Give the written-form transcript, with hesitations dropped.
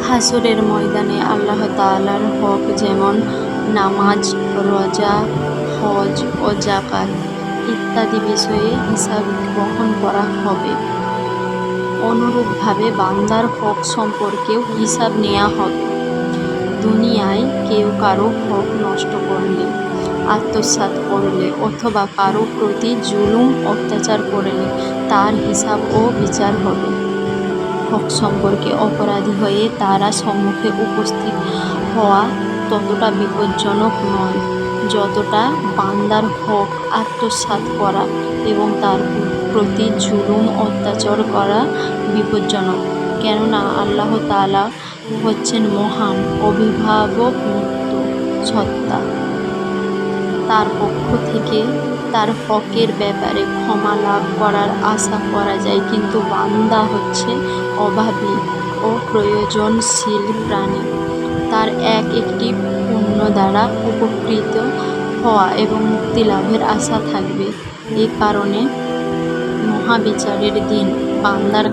হাসরের ময়দানে আল্লাহ তাআলার হক যেমন নামাজ, রোজা, হজ ও যাকাত ইত্যাদি বিষয়ে হিসাব গ্রহণ করা হবে। অনুরূপভাবে বান্দার হক সম্পর্কেও হিসাব নেওয়া হবে। দুনিয়ায় কেউ কারো হক নষ্ট করলে, আত্মসাৎ করলে অথবা কারো প্রতি জুলুম অত্যাচার করলে তার হিসাব ও বিচার হবে। হক সম্পর্কে অপরাধী হয়ে তারা সম্মুখে উপস্থিত হওয়া ততটা বিপজ্জনক নয় যতটা বান্দার হক আত্মসাৎ করা এবং তার প্রতি জুলুম অত্যাচার করা বিপজ্জনক। কেননা আল্লাহ তাআলা হচ্ছেন মহান, অভিভাবক মুক্ত সত্তা। তার পক্ষ থেকে তার হকের ব্যাপারে ক্ষমা লাভ করার আশা করা যায়, কিন্তু বান্দা হচ্ছে অভাবী ও প্রয়োজনশীল প্রাণী। তার একটি পুণ্য দ্বারা উপকৃত হওয়া এবং মুক্তি লাভের আশা থাকবে। এ কারণে মহাবিচারের দিন বান্দার